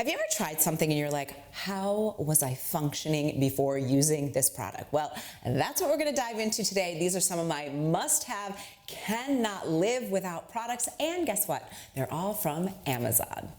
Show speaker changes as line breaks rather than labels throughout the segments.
Have you ever tried something and you're like, how was I functioning before using this product? Well, that's what we're gonna dive into today. These are some of my must-have, cannot live without products, and guess what? They're all from Amazon.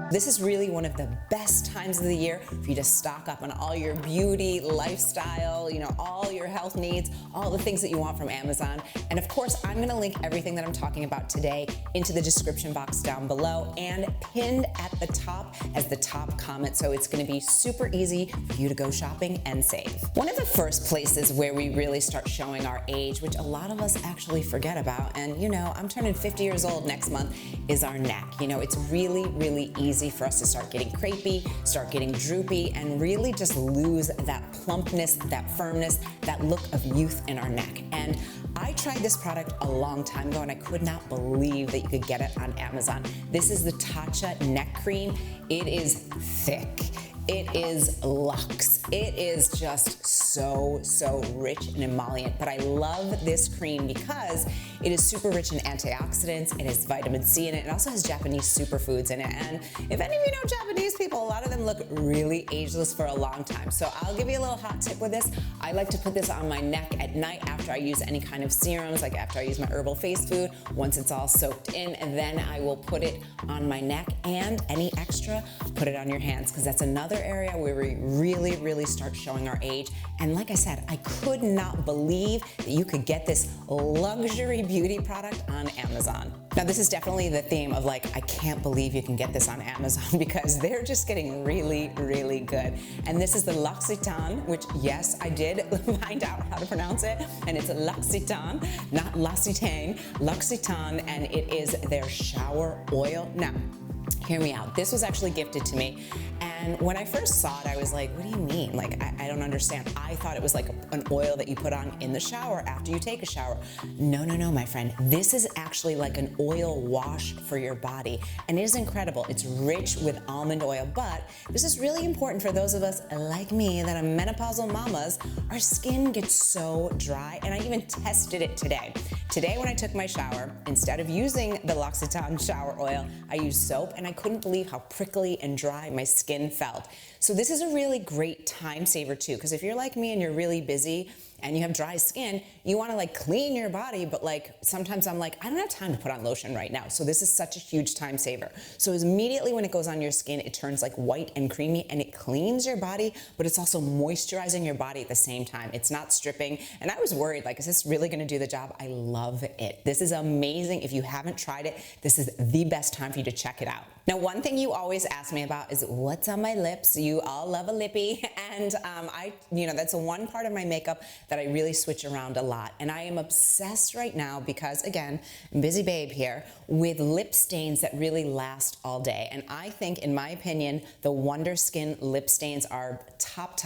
This is really one of the best times of the year for you to stock up on all your beauty, lifestyle, all your health needs, all the things that you want from Amazon. And of course, I'm gonna link everything that I'm talking about today into the description box down below and pinned at the top as the top comment. So it's gonna be super easy for you to go shopping and save. One of the first places where we really start showing our age, which a lot of us actually forget about, and I'm turning 50 years old next month, is our neck. It's really, really easy for us to start getting crepey, start getting droopy, and really just lose that plumpness, that firmness, that look of youth in our neck. And I tried this product a long time ago and I could not believe that you could get it on Amazon. This is the Tatcha Neck Cream. It is thick. It is luxe. It is just so rich and emollient. But I love this cream because it is super rich in antioxidants. It has vitamin C in it. It also has Japanese superfoods in it. And if any of you know Japanese people, a lot of them look really ageless for a long time. So I'll give you a little hot tip with this. I like to put this on my neck at night after I use any kind of serums, like after I use my herbal face food. Once it's all soaked in, and then I will put it on my neck, and any extra, put it on your hands, because that's another area where we really start showing our age. And like I said, I could not believe that you could get this luxury beauty product on Amazon. Now this is definitely the theme of I can't believe you can get this on Amazon, because they're just getting really good. And this is the L'Occitane, which yes, I did find out how to pronounce it, and it's L'Occitane, not L'Occitane, L'Occitane, and it is their shower oil. Now, hear me out. This was actually gifted to me. And when I first saw it, I was like, what do you mean? I don't understand. I thought it was like an oil that you put on in the shower after you take a shower. No, my friend. This is actually like an oil wash for your body. And it is incredible. It's rich with almond oil, but this is really important for those of us like me that are menopausal mamas. Our skin gets so dry, and I even tested it today. Today when I took my shower, instead of using the L'Occitane shower oil, I used soap, and I couldn't believe how prickly and dry my skin felt. So this is a really great time saver too, because if you're like me and you're really busy and you have dry skin, you want to clean your body, but sometimes I'm I don't have time to put on lotion right now. So this is such a huge time saver. So immediately when it goes on your skin, it turns white and creamy, and it cleans your body, but it's also moisturizing your body at the same time. It's not stripping. And I was worried, is this really going to do the job? I love it. This is amazing. If you haven't tried it, this is the best time for you to check it out. Now, one thing you always ask me about is what's on my lips. You all love a lippy, and that's the one part of my makeup that I really switch around a lot. And I am obsessed right now because, again, busy babe here, with lip stains that really last all day. And I think, in my opinion, the Wonder Skin lip stains are top.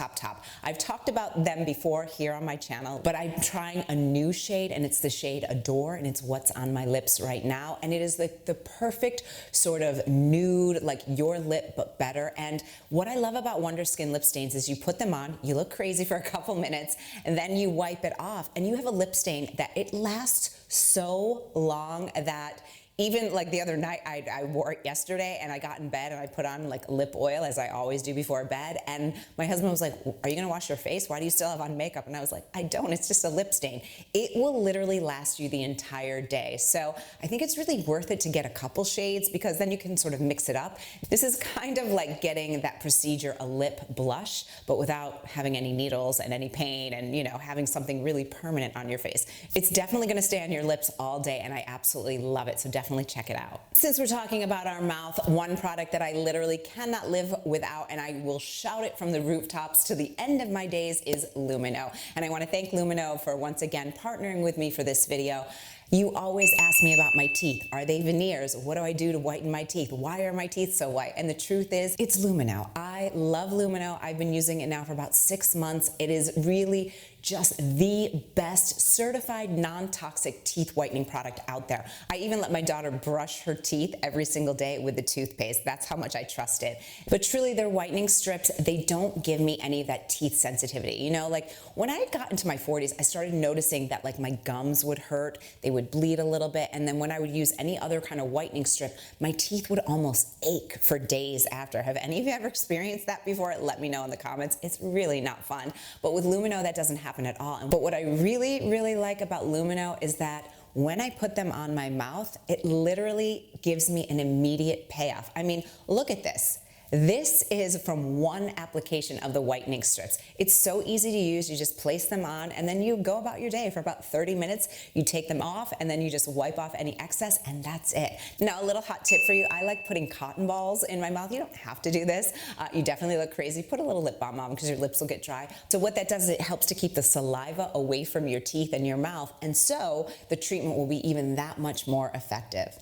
I've talked about them before here on my channel, but I'm trying a new shade, and it's the shade Adore, and it's what's on my lips right now. And it is the perfect sort of nude, your lip, but better. And what I love about Wonder Skin lip stains is you put them on, you look crazy for a couple minutes, and then you wipe it off, and you have a lip stain that it lasts so long that even the other night, I wore it yesterday, and I got in bed and I put on lip oil, as I always do before bed. And my husband was like, are you gonna wash your face? Why do you still have on makeup? And I was like, I don't, it's just a lip stain. It will literally last you the entire day. So I think it's really worth it to get a couple shades, because then you can sort of mix it up. This is kind of like getting that procedure, a lip blush, but without having any needles and any pain, and having something really permanent on your face. It's definitely gonna stay on your lips all day, and I absolutely love it. So definitely check it out. Since we're talking about our mouth, one product that I literally cannot live without, and I will shout it from the rooftops to the end of my days, is Lumino. And I want to thank Lumino for once again partnering with me for this video. You always ask me about my teeth. Are they veneers? What do I do to whiten my teeth? Why are my teeth so white? And the truth is, it's Lumino. I love Lumino. I've been using it now for about 6 months. It is really just the best certified non-toxic teeth whitening product out there. I even let my daughter brush her teeth every single day with the toothpaste. That's how much I trust it. But truly, their whitening strips, they don't give me any of that teeth sensitivity. You know, like when I got into my 40s, I started noticing that like my gums would hurt, they would would bleed a little bit. And then when I would use any other kind of whitening strip, my teeth would almost ache for days after. Have any of you ever experienced that before? Let me know in the comments. It's really not fun. But with Lumino, that doesn't happen at all. But what I really, really like about Lumino is that when I put them on my mouth, it literally gives me an immediate payoff. I mean, look at this. This is from one application of the whitening strips. It's so easy to use. You just place them on and then you go about your day for about 30 minutes. You take them off and then you just wipe off any excess and that's it. Now, a little hot tip for you. I like putting cotton balls in my mouth. You don't have to do this. You definitely look crazy. Put a little lip balm on because your lips will get dry. So what that does is it helps to keep the saliva away from your teeth and your mouth. And so the treatment will be even that much more effective.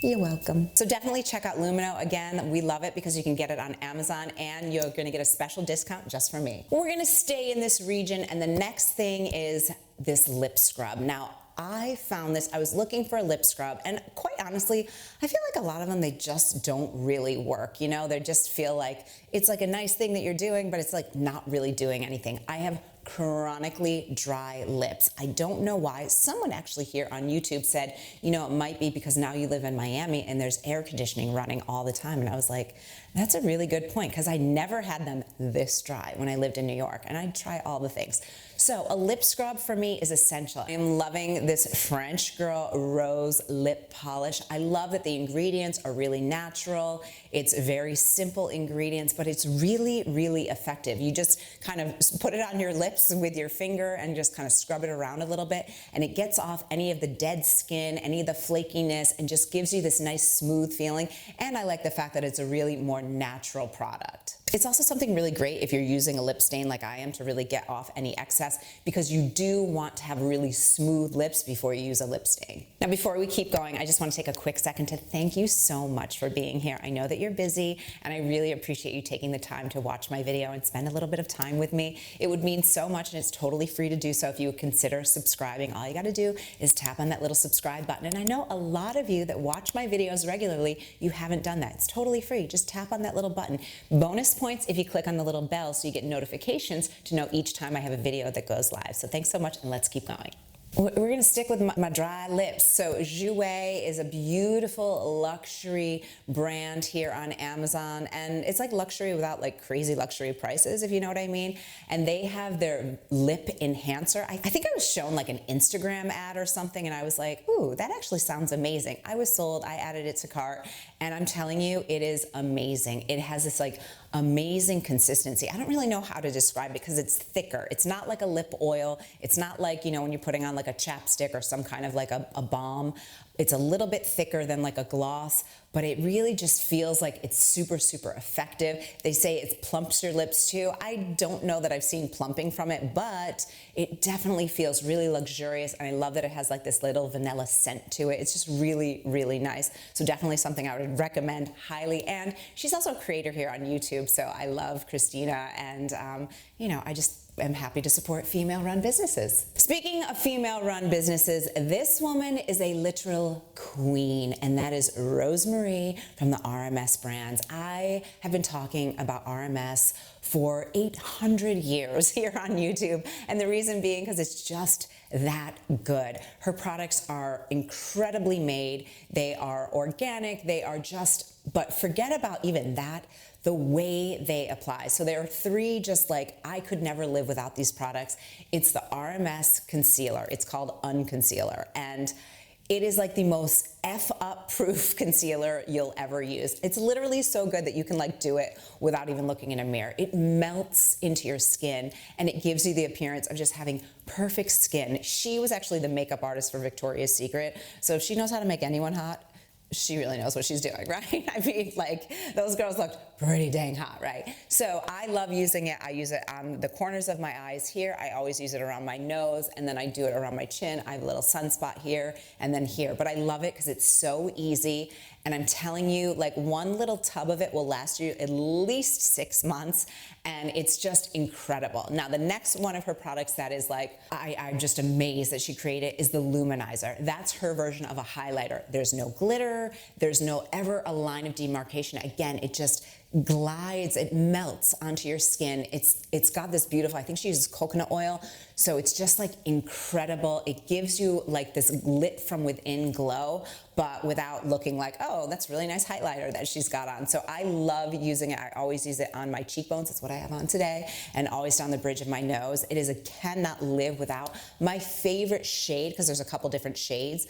You're welcome. So definitely check out Lumino. Again, we love it because you can get it on Amazon and you're gonna get a special discount just for me. We're gonna stay in this region and the next thing is this lip scrub. Now, I found this, I was looking for a lip scrub and quite honestly, I feel like a lot of them, they just don't really work. You know, they just feel like it's like a nice thing that you're doing, but it's like not really doing anything. I have chronically dry lips. I don't know why. Someone actually here on YouTube said, you know, it might be because now you live in Miami and there's air conditioning running all the time. And I was like, that's a really good point because I never had them this dry when I lived in New York and I'd try all the things. So a lip scrub for me is essential. I am loving this French Girl Rose lip polish. I love that the ingredients are really natural. It's very simple ingredients, but it's really, really effective. You just kind of put it on your lips with your finger and just kind of scrub it around a little bit, and it gets off any of the dead skin, any of the flakiness, and just gives you this nice smooth feeling. And I like the fact that it's a really more natural product. It's also something really great if you're using a lip stain like I am to really get off any excess, because you do want to have really smooth lips before you use a lip stain. Now, before we keep going, I just want to take a quick second to thank you so much for being here. I know that you're busy and I really appreciate you taking the time to watch my video and spend a little bit of time with me. It would mean so much and it's totally free to do so if you would consider subscribing. All you got to do is tap on that little subscribe button. And I know a lot of you that watch my videos regularly, you haven't done that. It's totally free. Just tap on that little button. Bonus points if you click on the little bell so you get notifications to know each time I have a video that goes live. So thanks so much and let's keep going. We're going to stick with my dry lips. So Jouer is a beautiful luxury brand here on Amazon, and it's like luxury without like crazy luxury prices, if you know what I mean. And they have their lip enhancer. I think I was shown like an Instagram ad or something and I was like, ooh, that actually sounds amazing. I was sold, I added it to cart, and I'm telling you, it is amazing. It has this like amazing consistency. I don't really know how to describe it because it's thicker. It's not like a lip oil. It's not like, you know, when you're putting on like a chapstick or some kind of like a balm. It's a little bit thicker than like a gloss, but it really just feels like it's super, super effective. They say it plumps your lips too. I don't know that I've seen plumping from it, but it definitely feels really luxurious. And I love that it has like this little vanilla scent to it. It's just really, really nice. So definitely something I would recommend highly. And she's also a creator here on YouTube. So I love Christina and, you know, I'm happy to support female-run businesses. Speaking of female-run businesses, this woman is a literal queen, and that is Rosemarie from the RMS brands. I have been talking about RMS for 800 years here on YouTube, and the reason being because it's just that good. Her products are incredibly made. They are organic. They are just, but forget about even that, the way they apply. So there are three just like, I could never live without these products. It's the RMS concealer. It's called Unconcealer. And it is like the most F-up proof concealer you'll ever use. It's literally so good that you can like do it without even looking in a mirror. It melts into your skin and it gives you the appearance of just having perfect skin. She was actually the makeup artist for Victoria's Secret. So if she knows how to make anyone hot, she really knows what she's doing, right? I mean, like, those girls looked pretty dang hot, right? So I love using it. I use it on the corners of my eyes here. I always use it around my nose, and then I do it around my chin. I have a little sunspot here and then here. But I love it because it's so easy. And I'm telling you, like, one little tub of it will last you at least 6 months, and it's just incredible. Now, the next one of her products that is like, I'm just amazed that she created is the Luminizer. That's her version of a highlighter. There's no glitter. There's no ever a line of demarcation. Again, it just glides, it melts onto your skin. It's got this beautiful, I think she uses coconut oil, so it's just like incredible. It gives you like this lit from within glow, but without looking like, oh, that's really nice highlighter that she's got on. So I love using it. I always use it on my cheekbones. That's what I have on today, and always down the bridge of my nose. It is a cannot live without. My favorite shade, because there's a couple different shades.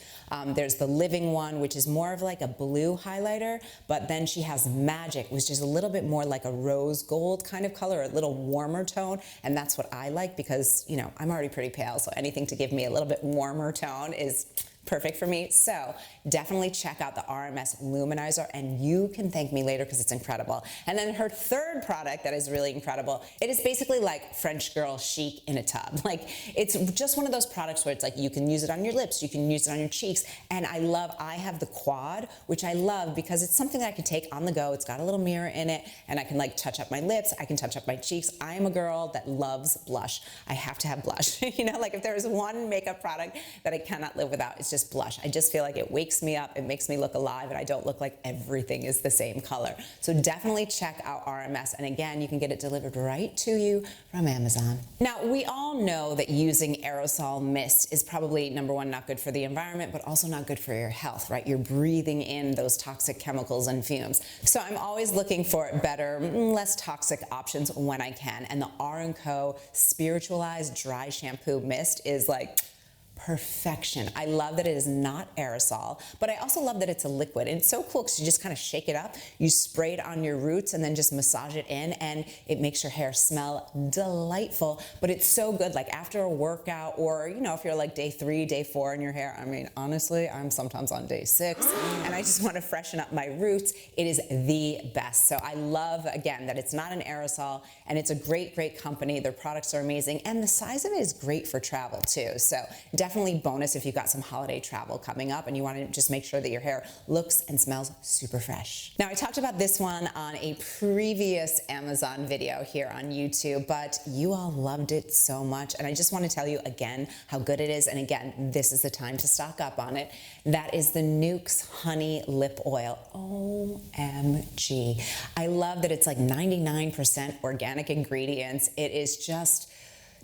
There's the Living one, which is more of like a blue highlighter, but then she has Magic, which is a little bit more like a rose gold kind of color, a little warmer tone, and that's what I like because, you know, I'm already pretty pale, so anything to give me a little bit warmer tone is perfect for me. So definitely check out the RMS Luminizer, and you can thank me later because it's incredible. And then her third product that is really incredible, it is basically like French girl chic in a tub. Like, it's just one of those products where it's like you can use it on your lips, you can use it on your cheeks, and I have the Quad, which I love because it's something that I can take on the go. It's got a little mirror in it, and I can like touch up my lips, I can touch up my cheeks. I am a girl that loves blush. I have to have blush. You know, like if there is one makeup product that I cannot live without, it's just blush. I just feel like it wakes me up, it makes me look alive, and I don't look like everything is the same color. So definitely check out RMS, and again, you can get it delivered right to you from Amazon. Now, we all know that using aerosol mist is probably, number one, not good for the environment, but also not good for your health, right? You're breathing in those toxic chemicals and fumes. So I'm always looking for better, less toxic options when I can, and the R&Co Spiritualized Dry Shampoo Mist is like perfection. I love that it is not aerosol, but I also love that it's a liquid. And it's so cool because you just kind of shake it up, you spray it on your roots, and then just massage it in, and it makes your hair smell delightful. But it's so good, like after a workout, or, you know, if you're like day 3, day 4 in your hair. I mean, honestly, I'm sometimes on day 6, and I just want to freshen up my roots. It is the best. So I love, again, that it's not an aerosol, and it's a great, great company. Their products are amazing, and the size of it is great for travel too. So definitely bonus if you've got some holiday travel coming up and you want to just make sure that your hair looks and smells super fresh. Now, I talked about this one on a previous Amazon video here on YouTube, but you all loved it so much, and I just want to tell you again how good it is, and again, this is the time to stock up on it. That is the Nuxe Honey Lip Oil. OMG. I love that it's like 99% organic ingredients. It is just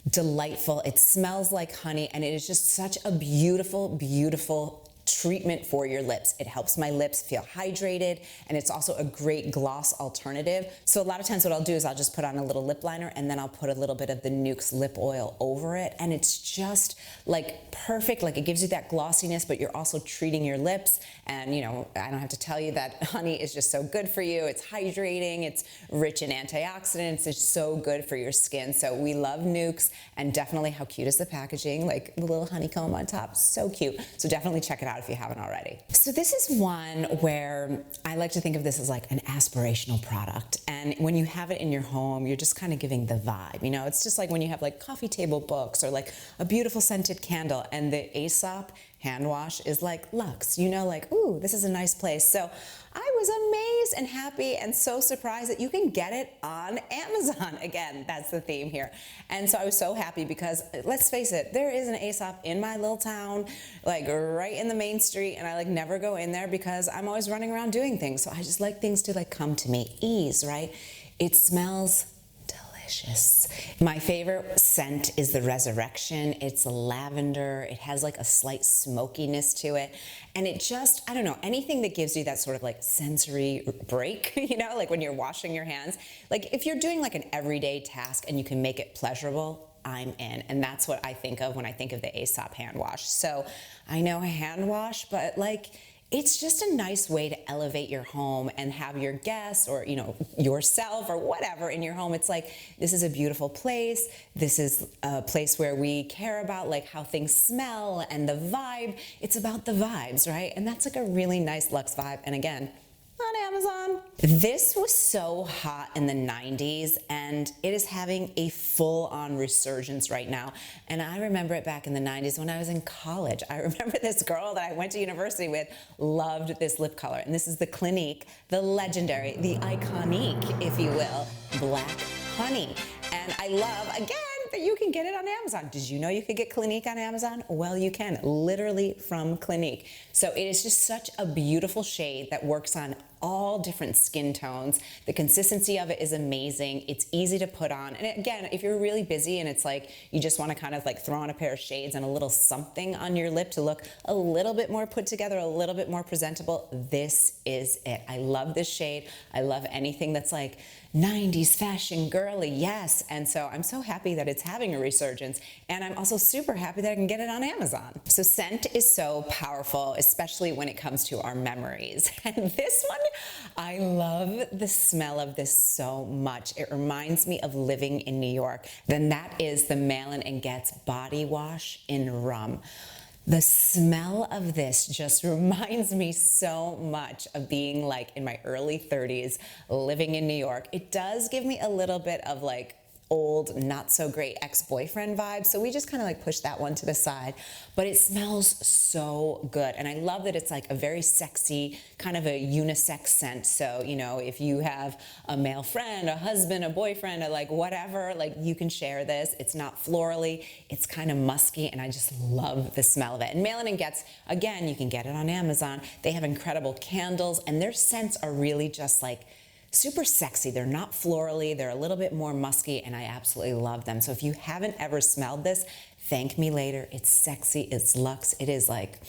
delightful. It smells like honey, and it is just such a beautiful, beautiful treatment for your lips. It helps my lips feel hydrated, and it's also a great gloss alternative. So a lot of times what I'll do is I'll just put on a little lip liner, and then I'll put a little bit of the Nuxe lip oil over it, and it's just like perfect. Like, it gives you that glossiness, but you're also treating your lips. And, you know, I don't have to tell you that honey is just so good for you. It's hydrating, it's rich in antioxidants, it's so good for your skin. So we love Nuxe, and definitely, how cute is the packaging? Like the little honeycomb on top, so cute. So definitely check it out if you haven't already. So this is one where I like to think of this as like an aspirational product. And when you have it in your home, you're just kind of giving the vibe. You know, it's just like when you have like coffee table books or like a beautiful scented candle, and the Aesop hand wash is like luxe, you know, like, ooh, this is a nice place. So I was amazed and happy and so surprised that you can get it on Amazon. Again, that's the theme here. And so I was so happy because, let's face it, there is an Aesop in my little town, like right in the main street, and I like never go in there because I'm always running around doing things. So I just like things to like come to me, ease, right? It smells delicious. My favorite scent is the Resurrection. It's lavender. It has like a slight smokiness to it. And it just, I don't know, anything that gives you that sort of like sensory break, you know, like when you're washing your hands. Like if you're doing like an everyday task and you can make it pleasurable, I'm in. And that's what I think of when I think of the Aesop hand wash. So I know a hand wash, but like, it's just a nice way to elevate your home and have your guests, or, you know, yourself or whatever in your home. It's like, this is a beautiful place. This is a place where we care about like how things smell and the vibe. It's about the vibes, right? And that's like a really nice luxe vibe. And again, on Amazon. This was so hot in the 90s, and it is having a full-on resurgence right now. And I remember it back in the 90s when I was in college. I remember this girl that I went to university with loved this lip color. And this is the Clinique, the legendary, the iconic, if you will, Black Honey. And I love, again, that you can get it on Amazon. Did you know you could get Clinique on Amazon? Well, you can, literally from Clinique. So it is just such a beautiful shade that works on all different skin tones. The consistency of it is amazing. It's easy to put on. And again, if you're really busy and it's like you just want to kind of like throw on a pair of shades and a little something on your lip to look a little bit more put together, a little bit more presentable, this is it. I love this shade. I love anything that's like 90s fashion girly, yes. And so I'm so happy that it's having a resurgence. And I'm also super happy that I can get it on Amazon. So scent is so powerful, especially when it comes to our memories. And this one, I love the smell of this so much. It reminds me of living in New York. Then that is the Malin and Getz body wash in rum. The smell of this just reminds me so much of being like in my early 30s, living in New York. It does give me a little bit of like old, not so great ex-boyfriend vibes. So we just kind of like push that one to the side, but it smells so good. And I love that it's like a very sexy, kind of a unisex scent. So, you know, if you have a male friend, a husband, a boyfriend, or like whatever, like you can share this. It's not florally, it's kind of musky, and I just love the smell of it. And Malin and Getz, again, you can get it on Amazon. They have incredible candles, and their scents are really just like super sexy. They're not florally, they're a little bit more musky, and I absolutely love them. So if you haven't ever smelled this, thank me later. It's sexy, it's luxe, it is like,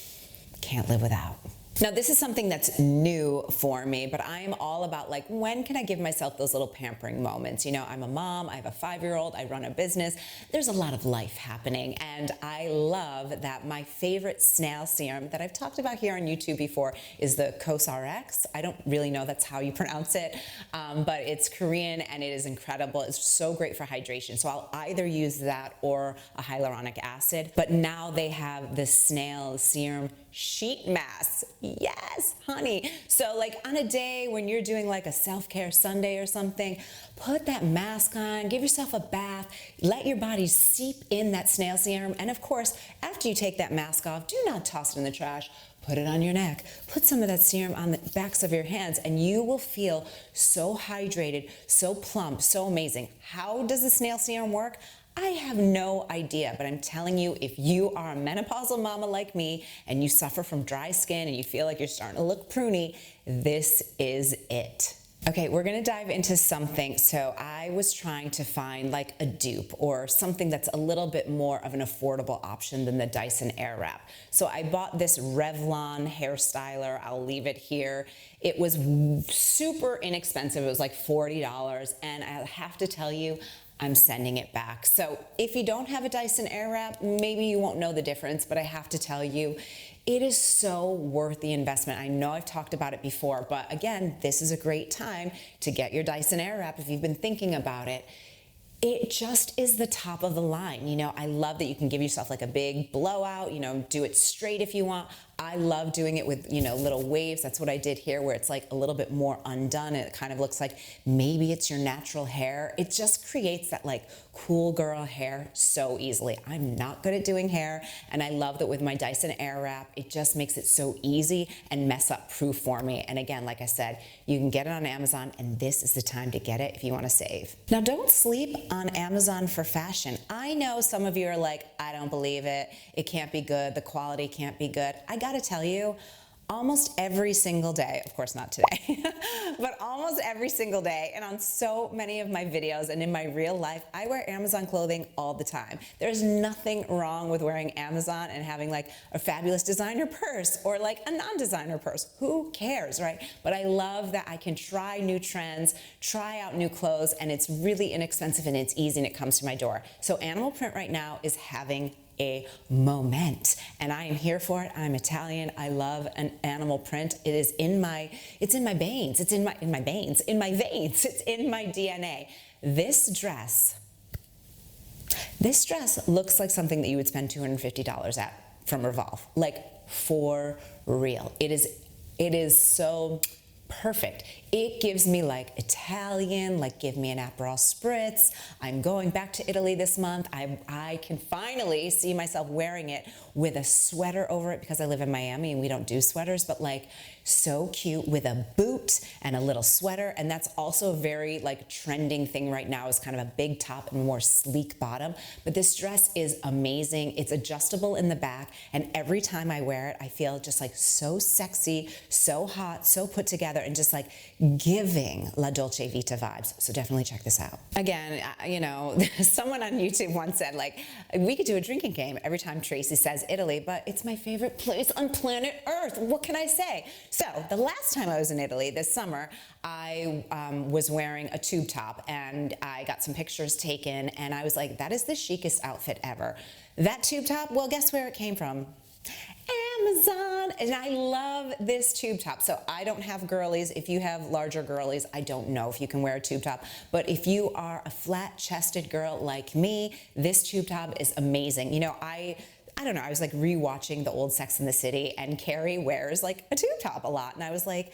can't live without. Now, this is something that's new for me, but I am all about like, when can I give myself those little pampering moments? You know, I'm a mom, I have a 5-year-old, I run a business. There's a lot of life happening, and I love that my favorite snail serum that I've talked about here on YouTube before is the CosRx. I don't really know that's how you pronounce it, but it's Korean and it is incredible. It's so great for hydration. So I'll either use that or a hyaluronic acid, but now they have the snail serum sheet masks. Yes, honey. So like on a day when you're doing like a self-care Sunday or something, put that mask on, give yourself a bath, let your body seep in that snail serum. And of course, after you take that mask off, do not toss it in the trash. Put it on your neck. Put some of that serum on the backs of your hands, and you will feel so hydrated, so plump, so amazing. How does the snail serum work? I have no idea, but I'm telling you, if you are a menopausal mama like me and you suffer from dry skin and you feel like you're starting to look pruny, this is it. Okay, we're gonna dive into something. So I was trying to find like a dupe or something that's a little bit more of an affordable option than the Dyson Airwrap. So I bought this Revlon hair styler. I'll leave it here. It was super inexpensive. It was like $40, and I have to tell you, I'm sending it back. So if you don't have a Dyson Airwrap, maybe you won't know the difference, but I have to tell you, it is so worth the investment. I know I've talked about it before, but again, this is a great time to get your Dyson Airwrap if you've been thinking about it. It just is the top of the line. You know, I love that you can give yourself like a big blowout, you know, do it straight if you want. I love doing it with, you know, little waves. That's what I did here, where it's like a little bit more undone. It kind of looks like maybe it's your natural hair. It just creates that like cool girl hair so easily. I'm not good at doing hair, and I love that with my Dyson Airwrap, it just makes it so easy and mess up proof for me. And again, like I said, you can get it on Amazon, and this is the time to get it if you want to save. Now, don't sleep on Amazon for fashion. I know some of you are like, I don't believe it. It can't be good. The quality can't be good. I gotta tell you, almost every single day, of course not today, but almost every single day, and on so many of my videos and in my real life, I wear Amazon clothing all the time. There's nothing wrong with wearing Amazon and having like a fabulous designer purse or like a non-designer purse. Who cares, right? But I love that I can try new trends, try out new clothes, and it's really inexpensive and it's easy and it comes to my door. So Animal Print right now is having a moment, and I am here for it. I'm Italian. I love an animal print. It is in my, it's in my veins. It's in my veins. It's in my DNA. This dress looks like something that you would spend $250 at from Revolve, like for real. It is so perfect. It gives me like Italian, like give me an Aperol Spritz. I'm going back to Italy this month. I can finally see myself wearing it with a sweater over it because I live in Miami and we don't do sweaters, but like So cute with a boot and a little sweater. And that's also a very like trending thing right now, is kind of a big top and more sleek bottom. But this dress is amazing. It's adjustable in the back. And every time I wear it, I feel just like so sexy, so hot, so put together, and just like giving La Dolce Vita vibes. So definitely check this out. Again, you know, someone on YouTube once said like, we could do a drinking game every time Tracy says Italy, but it's my favorite place on planet Earth. What can I say? So the last time I was in Italy this summer, I was wearing a tube top, and I got some pictures taken, and I was like, that is the chicest outfit ever. That tube top, well, guess where it came from? Amazon. And I love this tube top. So I don't have girlies. If you have larger girlies, I don't know if you can wear a tube top. But if you are a flat-chested girl like me, this tube top is amazing. You know, I don't know, I was like rewatching the old Sex and the City, and Carrie wears like a tube top a lot. And I was like,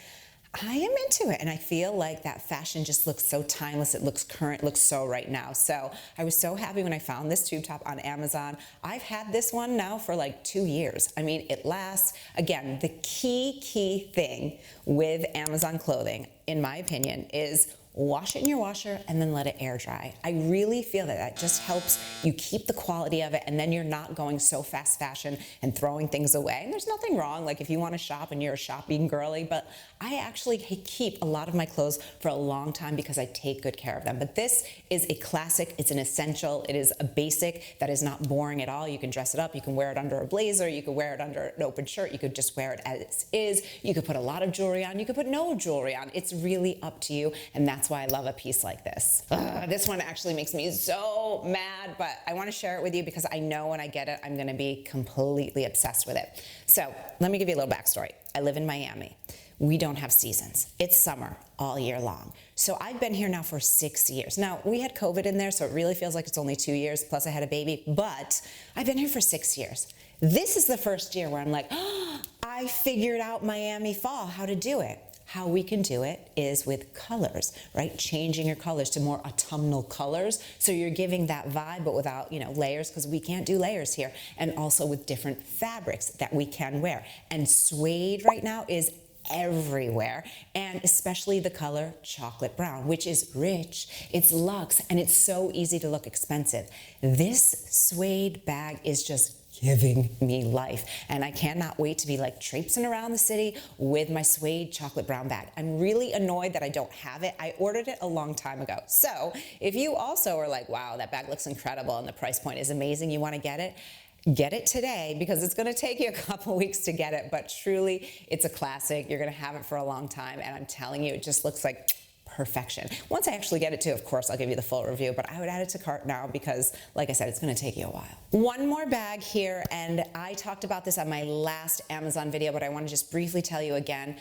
I am into it, and I feel like that fashion just looks so timeless. It looks current, looks so right now. So I was so happy when I found this tube top on Amazon. I've had this one now for like 2 years. I mean, it lasts. Again, the key thing with Amazon clothing, in my opinion, is wash it in your washer and then let it air dry. I really feel that that just helps you keep the quality of it, and then you're not going so fast fashion and throwing things away. And there's nothing wrong, like if you want to shop and you're a shopping girly, but I actually keep a lot of my clothes for a long time because I take good care of them. But this is a classic, it's an essential, it is a basic that is not boring at all. You can dress it up, you can wear it under a blazer, you could wear it under an open shirt, you could just wear it as is, you could put a lot of jewelry on, you could put no jewelry on. It's really up to you, and that's why I love a piece like this. This one actually makes me so mad, but I want to share it with you because I know when I get it, I'm going to be completely obsessed with it. So let me give you a little backstory. I live in Miami. We don't have seasons. It's summer all year long. So I've been here now for 6 years. Now, we had COVID in there, so it really feels like it's only 2 years, plus I had a baby, but I've been here for 6 years. This is the first year where I'm like, oh, I figured out Miami fall, how to do it. How we can do it is with colors, right? Changing your colors to more autumnal colors. So you're giving that vibe, but without, you know, layers, because we can't do layers here. And also with different fabrics that we can wear. And suede right now is everywhere, and especially the color chocolate brown, which is rich, it's luxe, and it's so easy to look expensive. This suede bag is just giving me life, and I cannot wait to be like traipsing around the city with my suede chocolate brown bag. I'm really annoyed that I don't have it. I ordered it a long time ago. So if you also are like, wow, that bag looks incredible and the price point is amazing, you want to get it today, because it's going to take you a couple weeks to get it, but truly it's a classic. You're going to have it for a long time, and I'm telling you, it just looks like perfection. Once I actually get it too, of course, I'll give you the full review, but I would add it to cart now because, like I said, it's going to take you a while. One more bag here, and I talked about this on my last Amazon video, but I want to just briefly tell you again,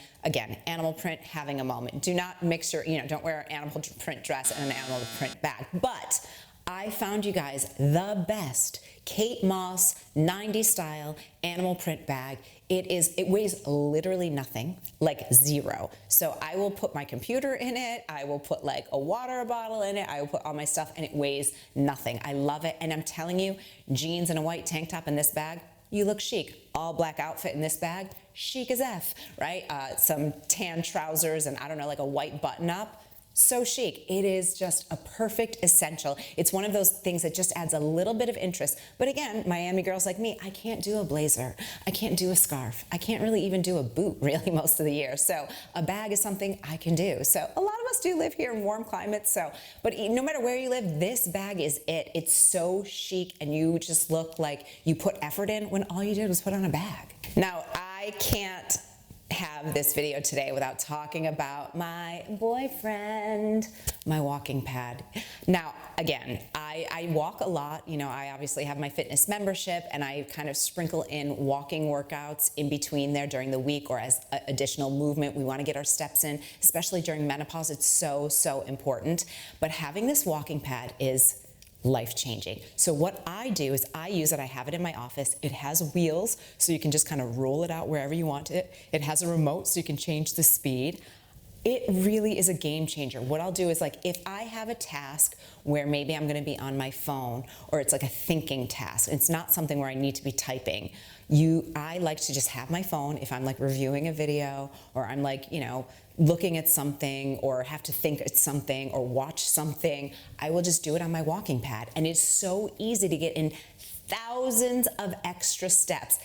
animal print having a moment. Do not mix your, don't wear an animal print dress and an animal print bag, but I found you guys the best Kate Moss 90s style animal print bag. It weighs literally nothing, like zero. So I will put my computer in it, I will put like a water bottle in it, I will put all my stuff, and it weighs nothing. I love it, and I'm telling you, jeans and a white tank top in this bag, you look chic. All black outfit in this bag, chic as F, right? Some tan trousers and I don't know, like a white button up. So chic. It is just a perfect essential. It's one of those things that just adds a little bit of interest. But again, Miami girls like me, I can't do a blazer. I can't do a scarf. I can't really even do a boot really most of the year. So a bag is something I can do. So a lot of us do live here in warm climates. But no matter where you live, this bag is it. It's so chic, and you just look like you put effort in when all you did was put on a bag. Now, I can't have this video today without talking about my boyfriend, my walking pad. Now, again, I walk a lot. I obviously have my fitness membership, and I kind of sprinkle in walking workouts in between there during the week or as additional movement. We want to get our steps in, especially during menopause. It's so important. But having this walking pad is life-changing. So what I do is I use it. I have it in my office. It has wheels, so you can just kind of roll it out wherever you want it. It has a remote, so you can change the speed. It really is a game changer. What I'll do is, like, if I have a task where maybe I'm going to be on my phone, or it's like a thinking task, it's not something where I need to be typing, I like to just have my phone if I'm like reviewing a video, or I'm like, looking at something, or have to think at something or watch something. I will just do it on my walking pad. And it's so easy to get in thousands of extra steps.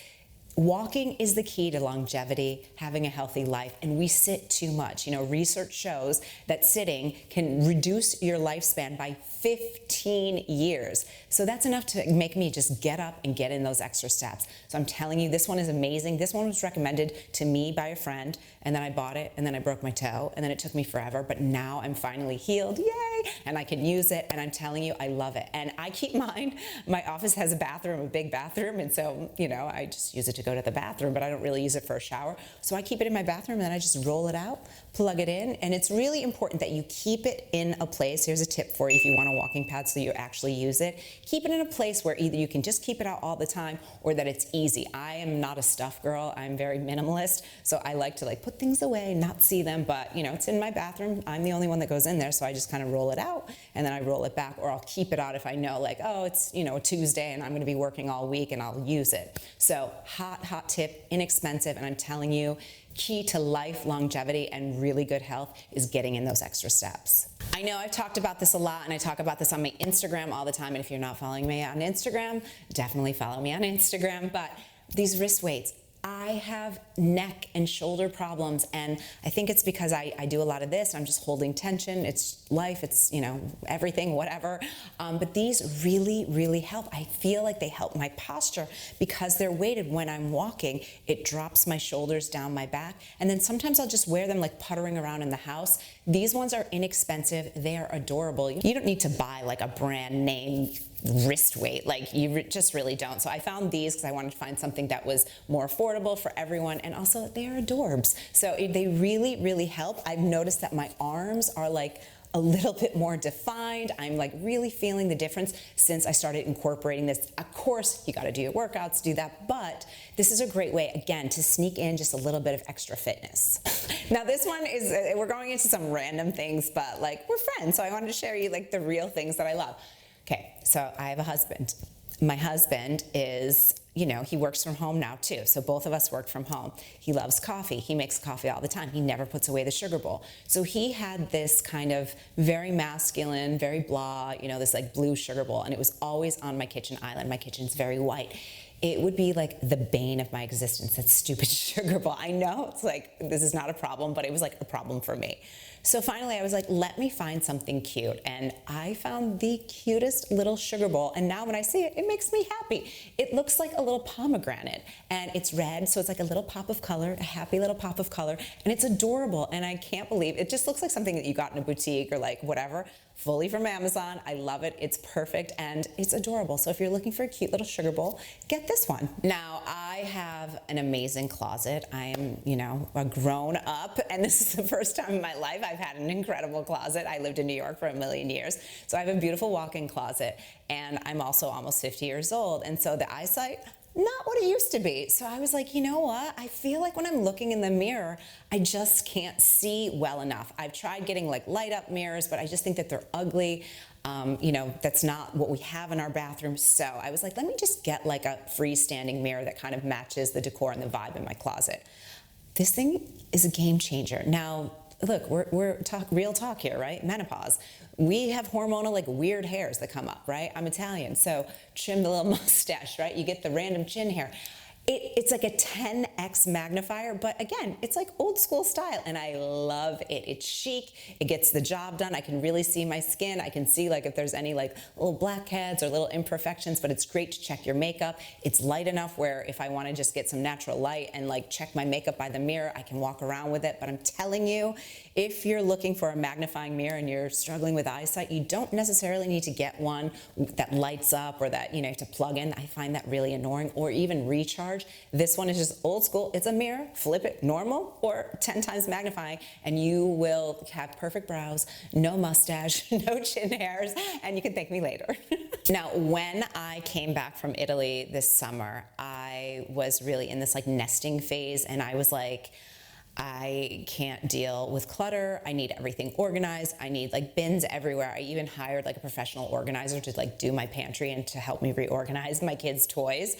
Walking is the key to longevity, having a healthy life, and we sit too much. Research shows that sitting can reduce your lifespan by 15 years. So that's enough to make me just get up and get in those extra steps. So I'm telling you, this one is amazing. This one was recommended to me by a friend, and then I bought it, and then I broke my toe, and then it took me forever, but now I'm finally healed, yay! And I can use it, and I'm telling you, I love it. And I keep mine, my office has a bathroom, a big bathroom, and so, I just use it to go to the bathroom, but I don't really use it for a shower. So I keep it in my bathroom, and then I just roll it out, plug it in, and it's really important that you keep it in a place. Here's a tip for you if you want a walking pad so you actually use it. Keep it in a place where either you can just keep it out all the time, or that it's easy. I am not a stuff girl. I'm very minimalist, so I like to put things away, not see them, but it's in my bathroom. I'm the only one that goes in there, so I just kind of roll it out, and then I roll it back, or I'll keep it out if I know it's a Tuesday and I'm going to be working all week, and I'll use it. So hot tip, inexpensive, and I'm telling you, key to life, longevity, and really good health is getting in those extra steps. I know I've talked about this a lot, and I talk about this on my Instagram all the time, and if you're not following me on Instagram, definitely follow me on Instagram. But these wrist weights, I have neck and shoulder problems, and I think it's because I do a lot of this. I'm just holding tension. It's life. It's, everything, whatever. But these really, really help. I feel like they help my posture because they're weighted. When I'm walking, it drops my shoulders down my back, and then sometimes I'll just wear them like puttering around in the house. These ones are inexpensive. They are adorable. You don't need to buy like a brand name wrist weight, you just really don't. So I found these because I wanted to find something that was more affordable for everyone, and also they are adorbs. So they really, really help. I've noticed that my arms are a little bit more defined. I'm really feeling the difference since I started incorporating this. Of course, you gotta do your workouts, do that, but this is a great way, again, to sneak in just a little bit of extra fitness. Now this one is, we're going into some random things, but we're friends, so I wanted to share you the real things that I love. Okay, so I have a husband. My husband is, he works from home now too, so both of us work from home. He loves coffee. He makes coffee all the time. He never puts away the sugar bowl. So he had this kind of very masculine, very blah, this blue sugar bowl, and it was always on my kitchen island. My kitchen's very white. It would be the bane of my existence, that stupid sugar bowl. I know it's this is not a problem, but it was a problem for me. So finally I was let me find something cute. And I found the cutest little sugar bowl. And now when I see it, it makes me happy. It looks like a little pomegranate, and it's red. So it's a little pop of color, a happy little pop of color. And it's adorable. And I can't believe it just looks like something that you got in a boutique or whatever. Fully from Amazon. I love it. It's perfect and it's adorable. So if you're looking for a cute little sugar bowl, get this one. Now, I have an amazing closet. I am, a grown up, and this is the first time in my life I've had an incredible closet. I lived in New York for a million years. So I have a beautiful walk-in closet, and I'm also almost 50 years old. And so the eyesight, not what it used to be. So I was you know what? I feel when I'm looking in the mirror, I just can't see well enough. I've tried getting light up mirrors, but I just think that they're ugly. That's not what we have in our bathroom. So I was let me just get a freestanding mirror that kind of matches the decor and the vibe in my closet. This thing is a game changer. Now, look, we're real talk here, right? Menopause. We have hormonal weird hairs that come up, right? I'm Italian, so trim the little mustache, right? You get the random chin hair. It's a 10x magnifier, but again, it's old school style, and I love it. It's chic, it gets the job done. I can really see my skin. I can see if there's any little blackheads or little imperfections, but it's great to check your makeup. It's light enough where if I want to just get some natural light and check my makeup by the mirror, I can walk around with it. But I'm telling you, if you're looking for a magnifying mirror and you're struggling with eyesight, you don't necessarily need to get one that lights up or that you have to plug in. I find that really annoying, or even recharge. This one is just old school. It's a mirror, flip it normal or 10 times magnifying, and you will have perfect brows, no mustache, no chin hairs, and you can thank me later. Now, when I came back from Italy this summer, I was really in this nesting phase, and I was I can't deal with clutter. I need everything organized. I need bins everywhere. I even hired a professional organizer to do my pantry and to help me reorganize my kids' toys.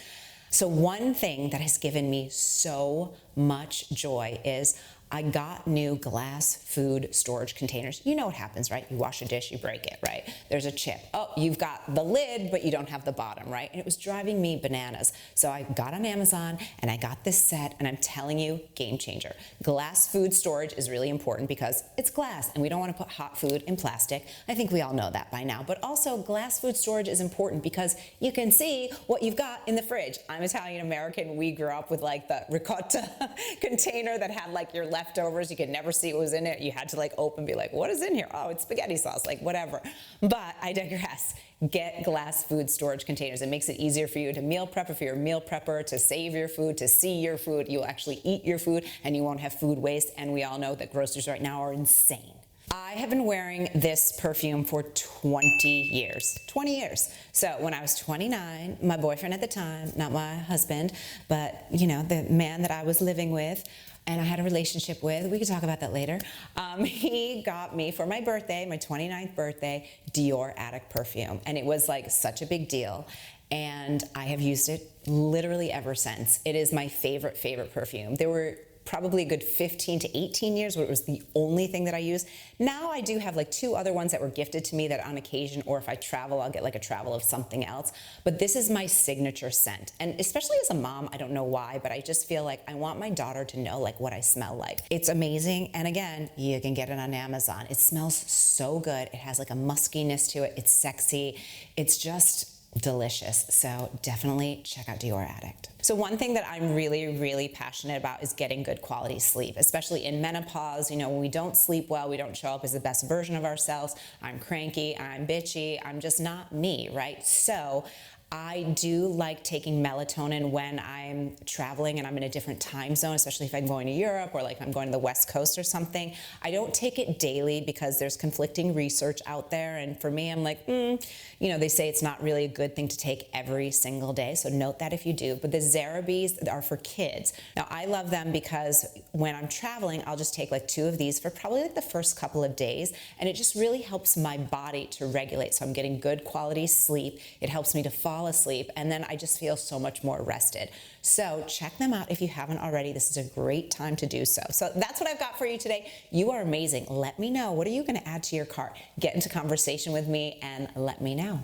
So one thing that has given me so much joy is I got new glass food storage containers. You know what happens, right? You wash a dish, you break it, right? There's a chip. Oh, you've got the lid, but you don't have the bottom, right? And it was driving me bananas. So I got on Amazon and I got this set, and I'm telling you, game changer. Glass food storage is really important because it's glass and we don't want to put hot food in plastic. I think we all know that by now. But also glass food storage is important because you can see what you've got in the fridge. I'm Italian American. We grew up with like the ricotta container that had like your leftovers. You could never see what was in it. You had to like open and be like, what is in here? Oh, it's spaghetti sauce, like whatever. But I digress. Get glass food storage containers. It makes it easier for you to meal prep, if you're a meal prepper, to save your food, to see your food. You'll actually eat your food and you won't have food waste. And we all know that groceries right now are insane. I have been wearing this perfume for 20 years. 20 years. So when I was 29, my boyfriend at the time, not my husband, but you know, the man that I was living with and I had a relationship with, we could talk about that later, he got me for my birthday, my 29th birthday, Dior Addict perfume. And it was like such a big deal. And I have used it literally ever since. It is my favorite perfume. There were probably a good 15 to 18 years where it was the only thing that I used. Now I do have like 2 other ones that were gifted to me that on occasion, or if I travel, I'll get like a travel of something else. But this is my signature scent. And especially as a mom, I don't know why, but I just feel like I want my daughter to know like what I smell like. It's amazing. And again, you can get it on Amazon. It smells so good. It has like a muskiness to it. It's sexy. It's just delicious. So definitely check out Dior Addict. So one thing that I'm really passionate about is getting good quality sleep, especially in menopause. You know, when we don't sleep well, we don't show up as the best version of ourselves. I'm cranky, I'm bitchy, I'm just not me, right? So I do like taking melatonin when I'm traveling and I'm in a different time zone, especially if I'm going to Europe or like I'm going to the West Coast or something. I don't take it daily because there's conflicting research out there. And for me, I'm like, you know, they say it's not really a good thing to take every single day. So note that if you do. But the Zarabes are for kids. Now, I love them because when I'm traveling, I'll just take like 2 of these for probably like the first couple of days. And it just really helps my body to regulate. So I'm getting good quality sleep. It helps me to fall asleep, and then I just feel so much more rested. So check them out if you haven't already. This is a great time to do so. So that's what I've got for you today. You are amazing. Let me know. What are you going to add to your cart? Get into conversation with me and let me know.